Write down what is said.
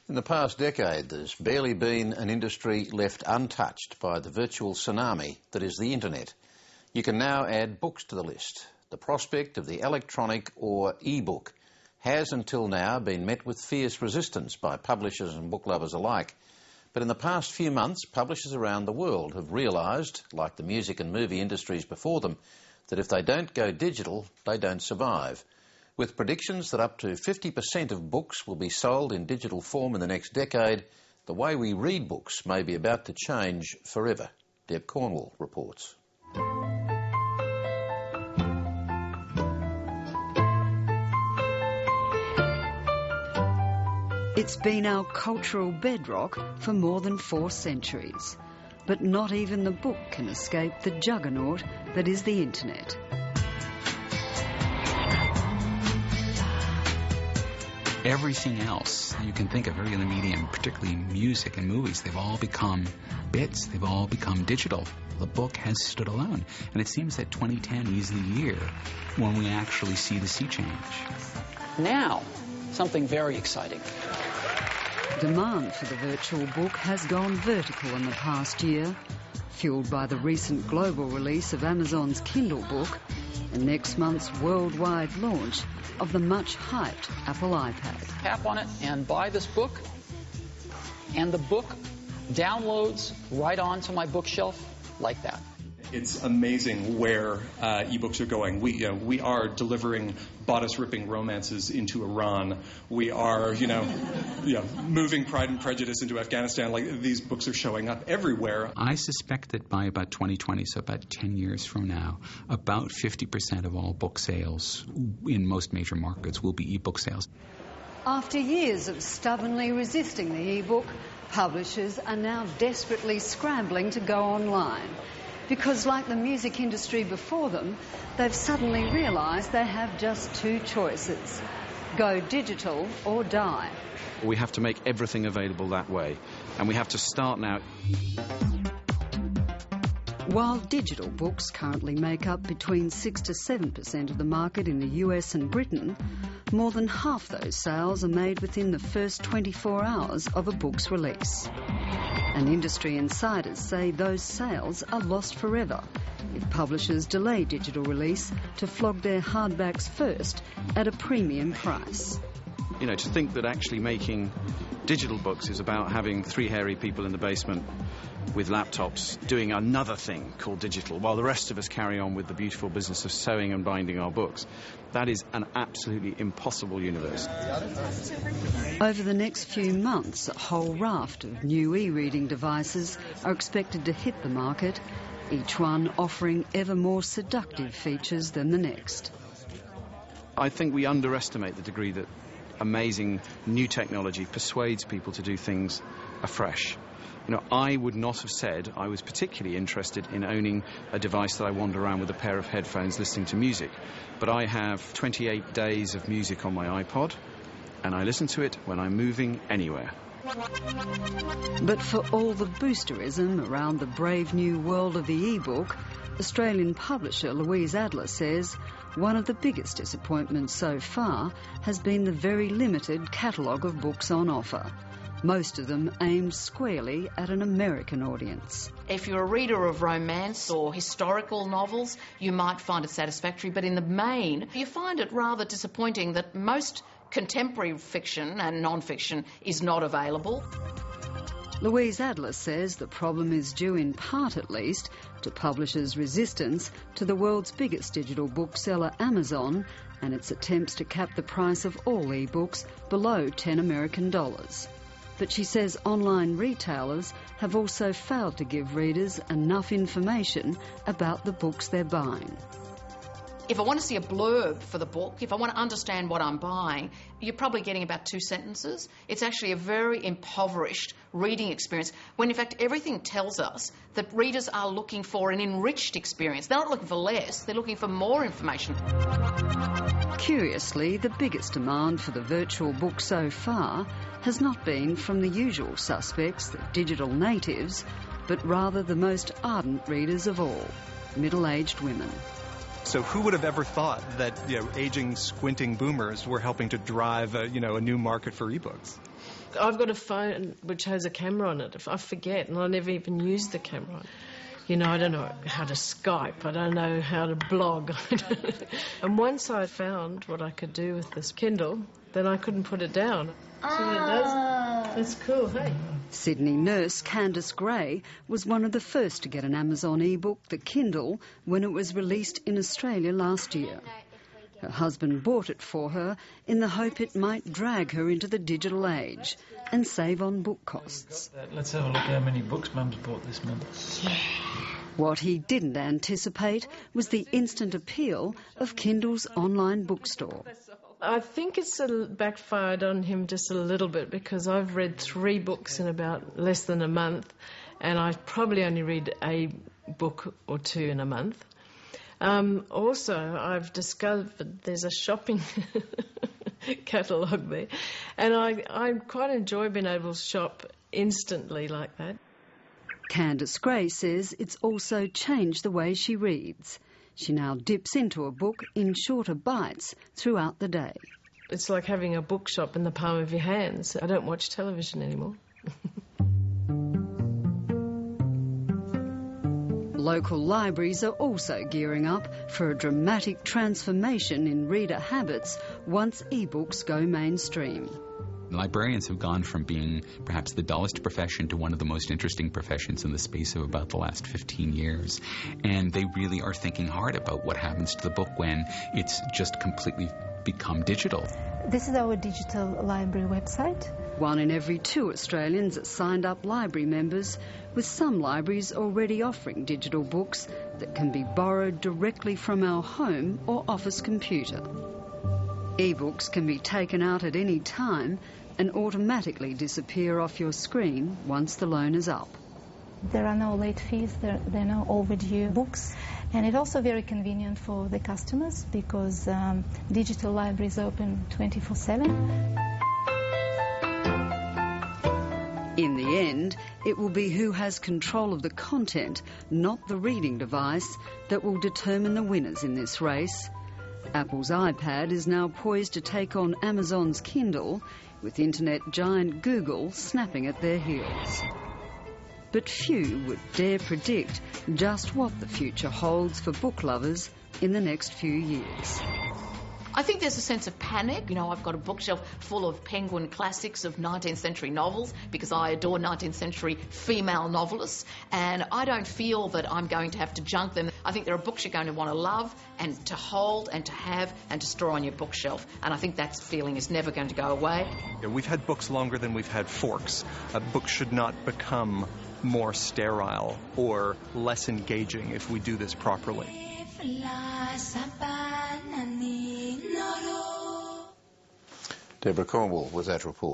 In the past decade, there's barely been an industry left untouched by the virtual tsunami that is the internet. You can now add books to the list. The prospect of the electronic or ebook has until now been met with fierce resistance by publishers and book lovers alike. But in the past few months, publishers around the world have realised, like the music and movie industries before them, that if they don't go digital, they don't survive. With predictions that up to 50% of books will be sold in digital form in the next decade, the way we read books may be about to change forever. Deb Cornwall reports. It's been our cultural bedrock for more than 4 centuries. But not even the book can escape the juggernaut that is the internet. Everything else you can think of, every other medium, particularly music and movies, they've all become bits, they've all become digital. The book has stood alone. And it seems that 2010 is the year when we actually see the sea change. Now, something very exciting. Demand for the virtual book has gone vertical in the past year, fueled by the recent global release of Amazon's Kindle book and next month's worldwide launch of the much-hyped Apple iPad. Tap on it and buy this book, and the book downloads right onto my bookshelf like that. It's amazing where ebooks are going. We are delivering bodice-ripping romances into Iran. We are, moving Pride and Prejudice into Afghanistan. Like, these books are showing up everywhere. I suspect that by about 2020, so about 10 years from now, about 50% of all book sales in most major markets will be ebook sales. After years of stubbornly resisting the ebook, publishers are now desperately scrambling to go online. Because, like the music industry before them, they've suddenly realised they have just 2 choices: go digital or die. We have to make everything available that way, and we have to start now. While digital books currently make up between 6 to 7% of the market in the US and Britain, more than half those sales are made within the first 24 hours of a book's release. And industry insiders say those sales are lost forever if publishers delay digital release to flog their hardbacks first at a premium price. To think that actually making digital books is about having 3 hairy people in the basement with laptops doing another thing called digital, while the rest of us carry on with the beautiful business of sewing and binding our books. That is an absolutely impossible universe. Over the next few months, a whole raft of new e-reading devices are expected to hit the market, each one offering ever more seductive features than the next. I think we underestimate the degree that amazing new technology persuades people to do things afresh. I would not have said I was particularly interested in owning a device that I wander around with a pair of headphones listening to music. But I have 28 days of music on my iPod, and I listen to it when I'm moving anywhere. But for all the boosterism around the brave new world of the e-book, Australian publisher Louise Adler says one of the biggest disappointments so far has been the very limited catalogue of books on offer. Most of them aimed squarely at an American audience. If you're a reader of romance or historical novels, you might find it satisfactory, but in the main, you find it rather disappointing that most contemporary fiction and non-fiction is not available. Louise Adler says the problem is due in part, at least, to publishers' resistance to the world's biggest digital bookseller, Amazon, and its attempts to cap the price of all e-books below $10 American. But she says online retailers have also failed to give readers enough information about the books they're buying. If I want to see a blurb for the book, if I want to understand what I'm buying, you're probably getting about 2 sentences. It's actually a very impoverished reading experience, when in fact everything tells us that readers are looking for an enriched experience. They're not looking for less, they're looking for more information. Curiously, the biggest demand for the virtual book so far has not been from the usual suspects, the digital natives, but rather the most ardent readers of all, middle-aged women. So who would have ever thought that aging, squinting boomers were helping to drive a new market for ebooks? I've got a phone which has a camera on it. If I forget, and I never even use the camera. You know, I don't know how to Skype. I don't know how to blog. And once I found what I could do with this Kindle, then I couldn't put it down. See what it does? That's cool, hey? Sydney nurse Candice Gray was one of the first to get an Amazon ebook, the Kindle, when it was released in Australia last year. Her husband bought it for her in the hope it might drag her into the digital age and save on book costs. Let's have a look how many books Mum's bought this month. What he didn't anticipate was the instant appeal of Kindle's online bookstore. I think it's backfired on him just a little bit because I've read 3 books in about less than a month, and I probably only read a book or 2 in a month. Also, I've discovered there's a shopping catalogue there, and I quite enjoy being able to shop instantly like that. Candice Gray says it's also changed the way she reads. She now dips into a book in shorter bites throughout the day. It's like having a bookshop in the palm of your hands. I don't watch television anymore. Local libraries are also gearing up for a dramatic transformation in reader habits once ebooks go mainstream. Librarians have gone from being perhaps the dullest profession to one of the most interesting professions in the space of about the last 15 years. And they really are thinking hard about what happens to the book when it's just completely become digital. This is our digital library website. 1 in every 2 Australians are signed up library members, with some libraries already offering digital books that can be borrowed directly from our home or office computer. Ebooks can be taken out at any time and automatically disappear off your screen once the loan is up. There are no late fees, there are no overdue books, and it's also very convenient for the customers because digital libraries open 24/7. In the end, it will be who has control of the content, not the reading device, that will determine the winners in this race. Apple's iPad is now poised to take on Amazon's Kindle, with internet giant Google snapping at their heels. But few would dare predict just what the future holds for book lovers in the next few years. I think there's a sense of panic. You know, I've got a bookshelf full of Penguin classics of 19th century novels because I adore 19th century female novelists, and I don't feel that I'm going to have to junk them. I think there are books you're going to want to love and to hold and to have and to store on your bookshelf, and I think that feeling is never going to go away. Yeah, we've had books longer than we've had forks. Books should not become more sterile or less engaging if we do this properly. Deborah Cornwall with that report.